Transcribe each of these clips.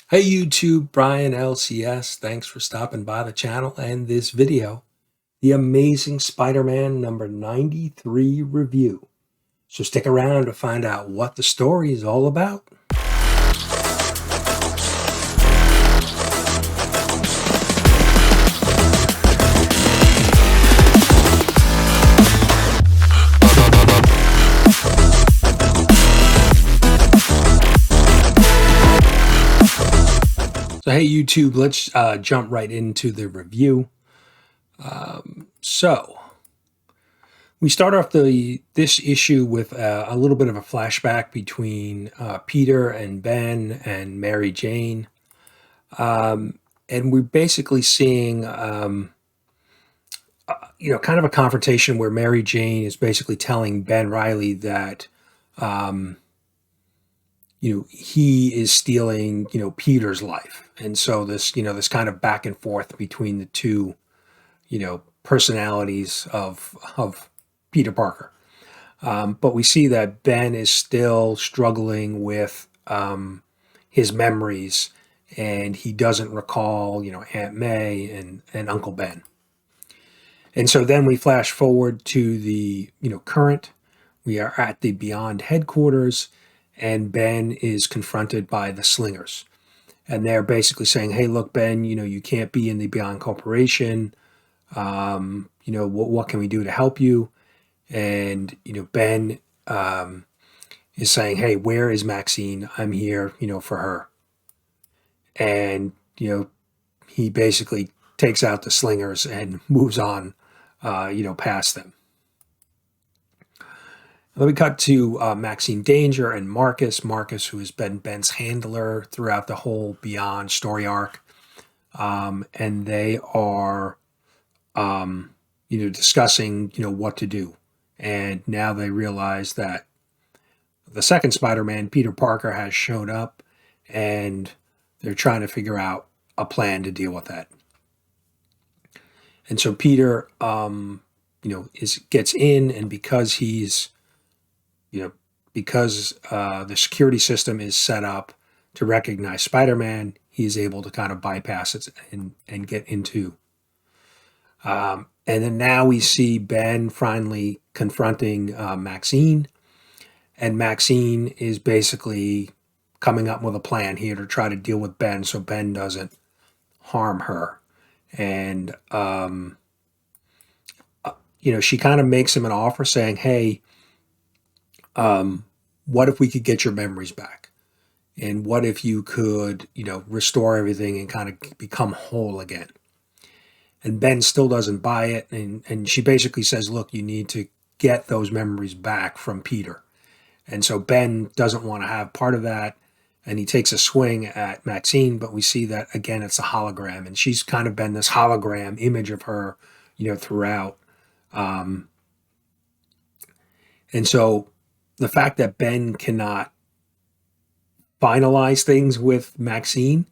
Hey YouTube, Brian LCS. Thanks for stopping by the channel and this video. The Amazing Spider-Man number 93 review. So stick around to find out what the story is all about. So hey YouTube, let's jump right into the review. So we start off this issue with a little bit of a flashback between Peter and Ben and Mary Jane. And we're basically seeing kind of a confrontation where Mary Jane is basically telling Ben Reilly that, he is stealing, Peter's life. And so this kind of back and forth between the two, personalities of Peter Parker. But we see that Ben is still struggling with his memories, and he doesn't recall, Aunt May and Uncle Ben. And so then we flash forward to the, current. We are at the Beyond headquarters, and Ben is confronted by the Slingers. And they're basically saying, hey, look, Ben, you can't be in the Beyond Corporation. What can we do to help you? And, Ben is saying, hey, where is Maxine? I'm here, for her. And, he basically takes out the Slingers and moves on, past them. Then we cut to Maxine Danger and Marcus. Marcus, who has been Ben's handler throughout the whole Beyond story arc. And they are, discussing, what to do. And now they realize that the second Spider-Man, Peter Parker, has shown up, and they're trying to figure out a plan to deal with that. And so Peter, gets in, and because he's, because the security system is set up to recognize Spider-Man, he's able to kind of bypass it and get into. And then now we see Ben finally confronting Maxine, and Maxine is basically coming up with a plan here to try to deal with Ben so Ben doesn't harm her. And, she kind of makes him an offer saying, hey, what if we could get your memories back? And what if you could, restore everything and kind of become whole again? And Ben still doesn't buy it. And she basically says, look, you need to get those memories back from Peter. And so Ben doesn't want to have part of that. And he takes a swing at Maxine, but we see that, again, it's a hologram. And she's kind of been this hologram image of her, throughout. And so the fact that Ben cannot finalize things with Maxine,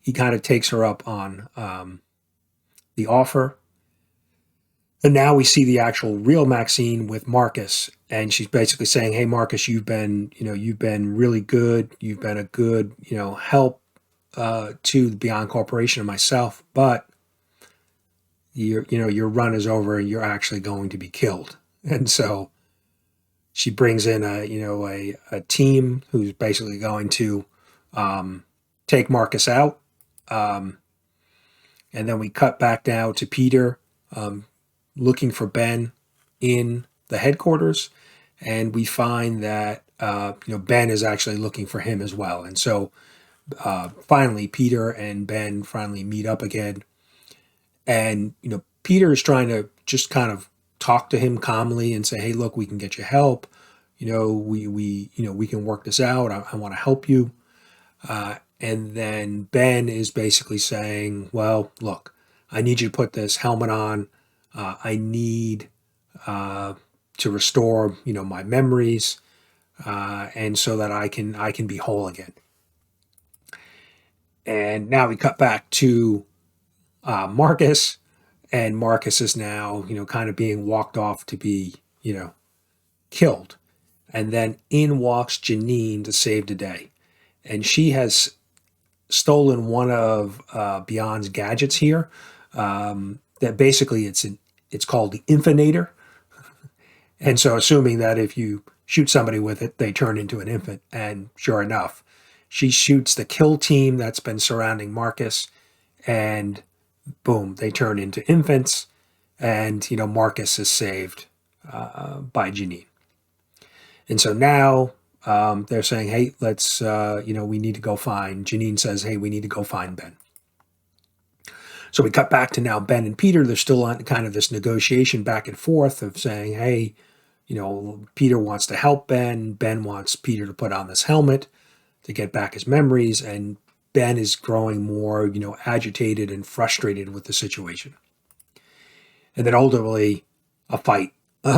he kind of takes her up on the offer. And now we see the actual real Maxine with Marcus, and she's basically saying, hey, Marcus, you've been really good. You've been a good, help to the Beyond Corporation and myself, but your run is over and you're actually going to be killed. And so she brings in a team who's basically going to take Marcus out. And then we cut back down to Peter looking for Ben in the headquarters, and we find that Ben is actually looking for him as well. And so finally, Peter and Ben finally meet up again, and Peter is trying to just kind of talk to him calmly and say, hey, look, we can get you help. We can work this out. I want to help you. And then Ben is basically saying, well, look, I need you to put this helmet on. I need to restore, my memories, and so that I can be whole again. And now we cut back to Marcus, and Marcus is now, kind of being walked off to be, killed. And then in walks Janine to save the day. And she has stolen one of Beyond's gadgets here. That basically it's called the Infinator, and so assuming that if you shoot somebody with it, they turn into an infant, and sure enough, she shoots the kill team that's been surrounding Marcus, and boom, they turn into infants, and Marcus is saved by Janine. And so now they're saying, hey, let's, we need to go find, Janine says, hey, we need to go find Ben. So we cut back to now Ben and Peter. They're still on kind of this negotiation back and forth of saying, hey, Peter wants to help Ben. Ben wants Peter to put on this helmet to get back his memories. And Ben is growing more, agitated and frustrated with the situation. And then ultimately a fight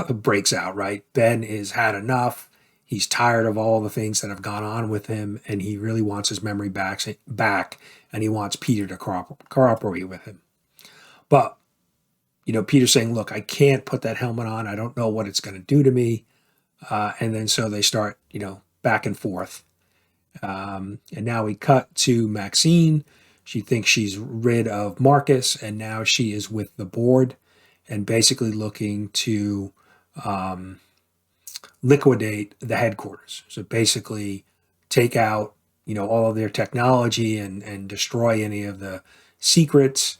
breaks out, right? Ben has had enough. He's tired of all the things that have gone on with him, and he really wants his memory back, and he wants Peter to cooperate with him. But, Peter's saying, look, I can't put that helmet on. I don't know what it's going to do to me. And then so they start, back and forth. And now we cut to Maxine. She thinks she's rid of Marcus, and now she is with the board and basically looking to liquidate the headquarters. So basically take out, all of their technology and destroy any of the secrets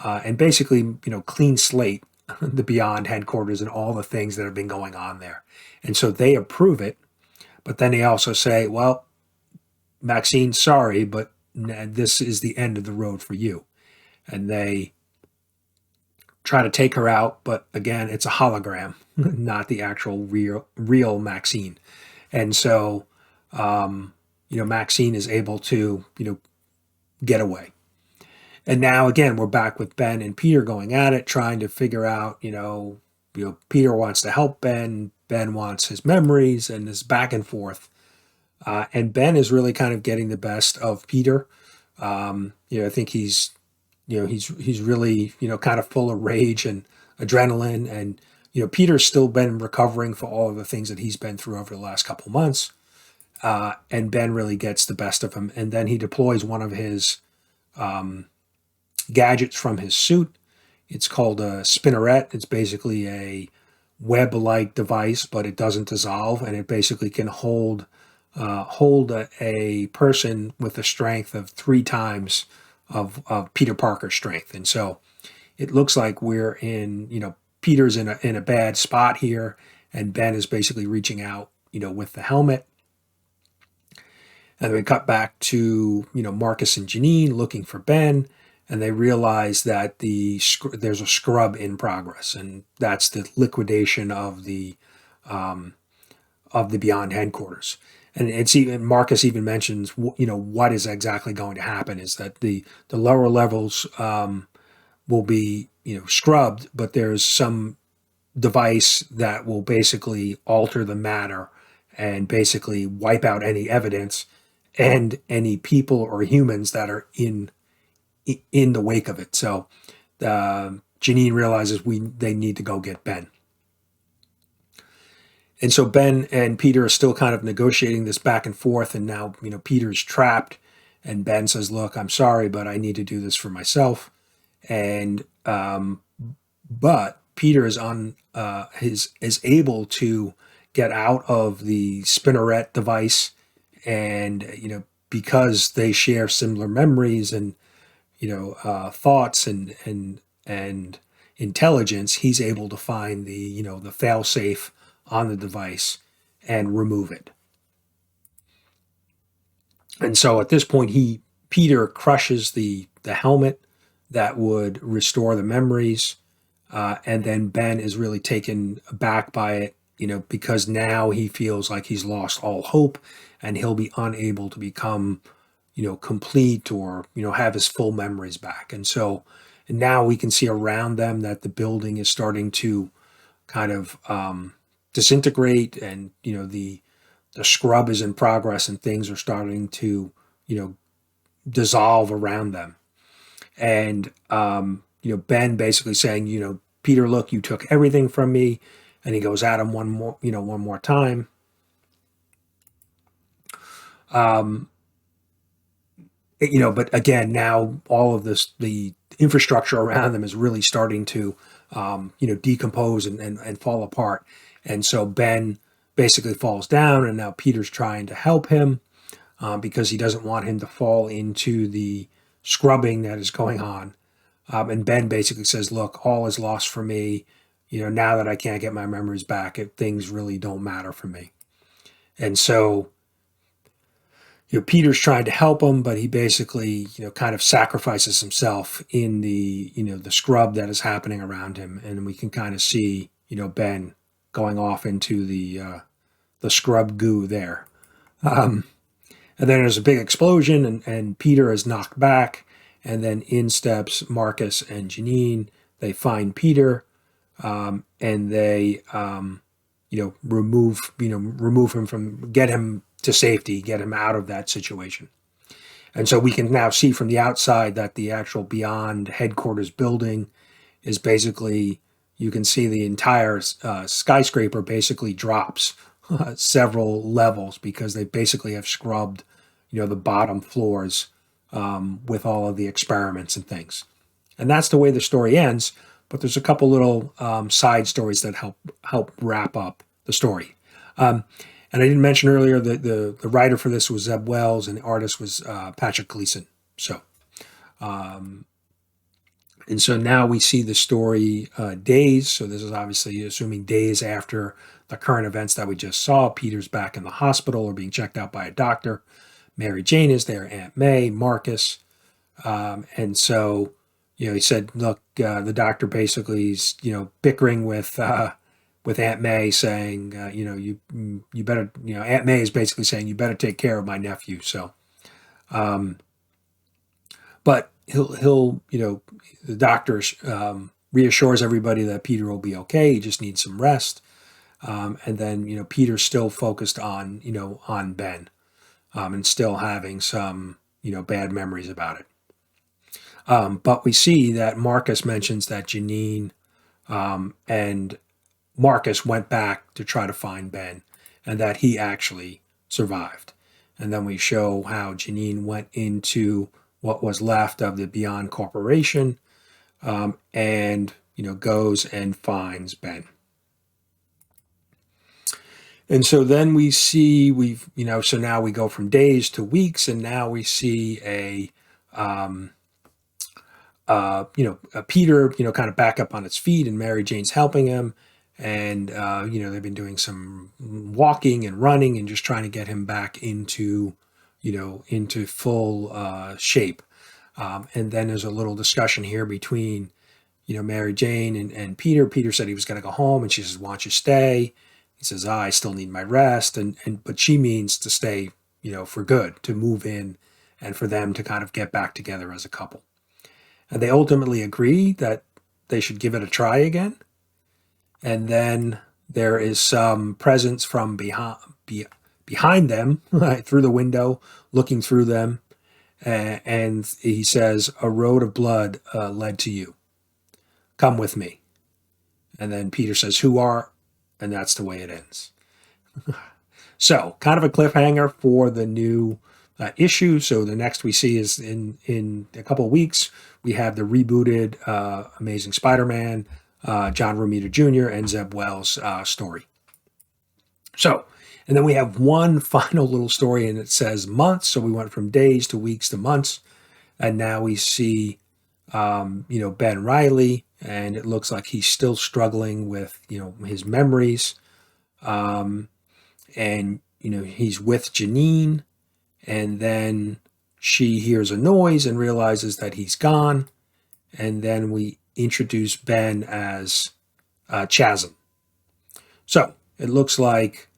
and basically, clean slate the Beyond headquarters and all the things that have been going on there. And so they approve it, but then they also say, well, Maxine, sorry, but this is the end of the road for you. And they try to take her out, but again, it's a hologram, not the actual real Maxine. And so, Maxine is able to, get away. And now again, we're back with Ben and Peter going at it, trying to figure out, Peter wants to help Ben. Ben wants his memories, and this back and forth. And Ben is really kind of getting the best of Peter. I think he's really, kind of full of rage and adrenaline. And, Peter's still been recovering for all of the things that he's been through over the last couple months. And Ben really gets the best of him. And then he deploys one of his gadgets from his suit. It's called a spinneret. It's basically a web-like device, but it doesn't dissolve. And it basically can hold a person with the strength of 3 times of Peter Parker's strength. And so it looks like we're in, Peter's in a bad spot here, and Ben is basically reaching out, with the helmet. And then we cut back to, Marcus and Janine looking for Ben, and they realize that there's a scrub in progress, and that's the liquidation of the Beyond headquarters. And it's even Marcus even mentions, what is exactly going to happen is that the lower levels will be, scrubbed, but there's some device that will basically alter the matter and basically wipe out any evidence and any people or humans that are in the wake of it. So Janine realizes they need to go get Ben. And so Ben and Peter are still kind of negotiating this back and forth. And now, Peter's trapped. And Ben says, look, I'm sorry, but I need to do this for myself. And, but Peter is is able to get out of the spinneret device. And, because they share similar memories and, thoughts and intelligence, he's able to find the fail-safe on the device and remove it. And so at this point, Peter crushes the helmet that would restore the memories. And then Ben is really taken aback by it, because now he feels like he's lost all hope and he'll be unable to become, complete or, have his full memories back. And so now we can see around them that the building is starting to kind of disintegrate, and the scrub is in progress, and things are starting to dissolve around them. And Ben basically saying, Peter, look, you took everything from me. And he goes at him one more time. but again, now all of this, the infrastructure around them is really starting to, decompose and fall apart. And so Ben basically falls down, and now Peter's trying to help him because he doesn't want him to fall into the scrubbing that is going on. And Ben basically says, look, all is lost for me. Now that I can't get my memories back, things really don't matter for me. And so, Peter's trying to help him, but he basically, kind of sacrifices himself in the scrub that is happening around him. And we can kind of see, Ben going off into the scrub goo there. And then there's a big explosion, and Peter is knocked back, and then in steps Marcus and Janine. They find Peter, and they, remove him get him to safety, get him out of that situation. And so we can now see from the outside that the actual Beyond headquarters building is basically, you can see the entire skyscraper basically drops several levels because they basically have scrubbed, the bottom floors with all of the experiments and things. And that's the way the story ends. But there's a couple little side stories that help wrap up the story. And I didn't mention earlier that the writer for this was Zeb Wells and the artist was Patrick Gleason. So, and so now we see the story days. So this is obviously assuming days after the current events that we just saw. Peter's back in the hospital or being checked out by a doctor. Mary Jane is there, Aunt May, Marcus. And so, he said, look, the doctor basically is, bickering with Aunt May saying, you better, Aunt May is basically saying, you better take care of my nephew. So, but he'll, the doctor reassures everybody that Peter will be okay. He just needs some rest. And then, Peter's still focused on, on Ben, and still having some, bad memories about it. But we see that Marcus mentions that Janine and Marcus went back to try to find Ben and that he actually survived. And then we show how Janine went into what was left of the Beyond Corporation and, goes and finds Ben. And so then we see so now we go from days to weeks, and now we see a Peter, kind of back up on its feet, and Mary Jane's helping him. And, they've been doing some walking and running and just trying to get him back into full shape. And then there's a little discussion here between, Mary Jane and Peter. Peter said he was going to go home, and she says, why don't you stay? He says, I still need my rest. But she means to stay, for good, to move in and for them to kind of get back together as a couple. And they ultimately agree that they should give it a try again. And then there is some presence from behind them, through the window, looking through them. And he says, a road of blood led to you. Come with me. And then Peter says, who are? And that's the way it ends. So, kind of a cliffhanger for the new issue. So the next we see is in a couple of weeks, we have the rebooted Amazing Spider-Man, John Romita Jr. and Zeb Wells story. So, and then we have one final little story, and it says months. So we went from days to weeks to months. And now we see, Ben Reilly, and it looks like he's still struggling with, his memories. And, he's with Janine, and then she hears a noise and realizes that he's gone. And then we introduce Ben as Chasm. So it looks like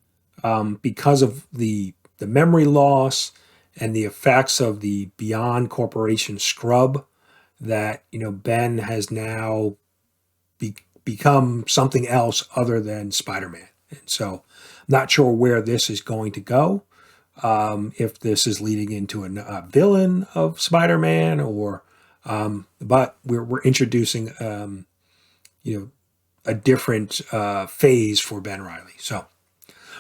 because of the memory loss and the effects of the Beyond Corporation scrub, that Ben has now become something else other than Spider-Man. And so I'm not sure where this is going to go. If this is leading into a villain of Spider-Man, or but we're introducing a different phase for Ben Reilly. So,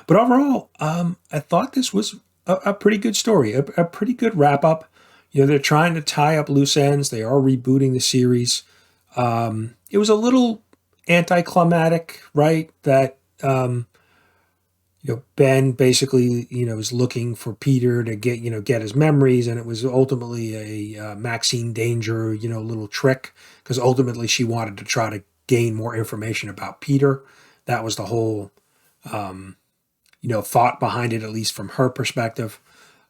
but overall, I thought this was a pretty good story, a pretty good wrap up. they're trying to tie up loose ends. They are rebooting the series. It was a little anticlimactic, right? That Ben basically, is looking for Peter to get his memories, and it was ultimately a Maxine Danger, little trick, because ultimately she wanted to try to gain more information about Peter. That was the whole, thought behind it, at least from her perspective.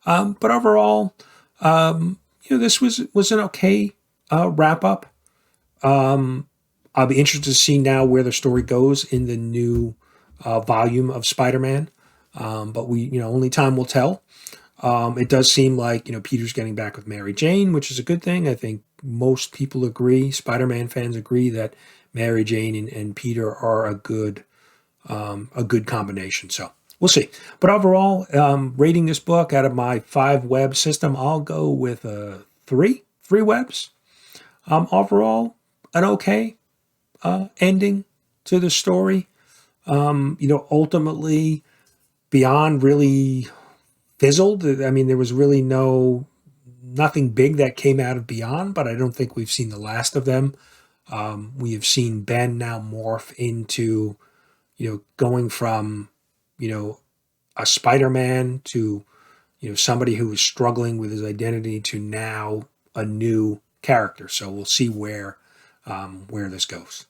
But overall, this was an okay wrap up. I'll be interested to see now where the story goes in the new volume of Spider-Man. But only time will tell. It does seem like, Peter's getting back with Mary Jane, which is a good thing. I think most people agree, Spider-Man fans agree, that Mary Jane and Peter are a good combination. So we'll see. But overall, rating this book out of my 5 web system, I'll go with a 3 webs. Overall, an okay ending to the story. Ultimately, Beyond really fizzled. I mean, there was really nothing big that came out of Beyond, but I don't think we've seen the last of them. We have seen Ben now morph into, going from, a Spider-Man to, somebody who is struggling with his identity to now a new character. So we'll see where this goes.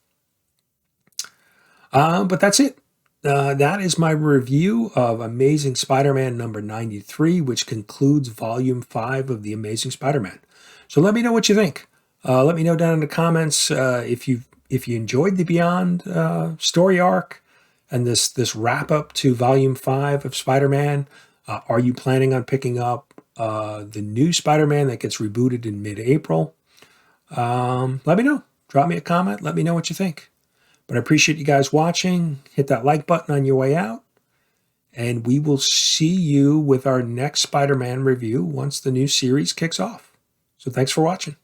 But that's it. That is my review of Amazing Spider-Man number 93, which concludes Volume 5 of The Amazing Spider-Man. So let me know what you think. Let me know down in the comments if you enjoyed the Beyond story arc and this wrap up to Volume 5 of Spider-Man. Are you planning on picking up the new Spider-Man that gets rebooted in mid-April? Let me know. Drop me a comment. Let me know what you think. But I appreciate you guys watching. Hit that like button on your way out. And we will see you with our next Spider-Man review once the new series kicks off. So thanks for watching.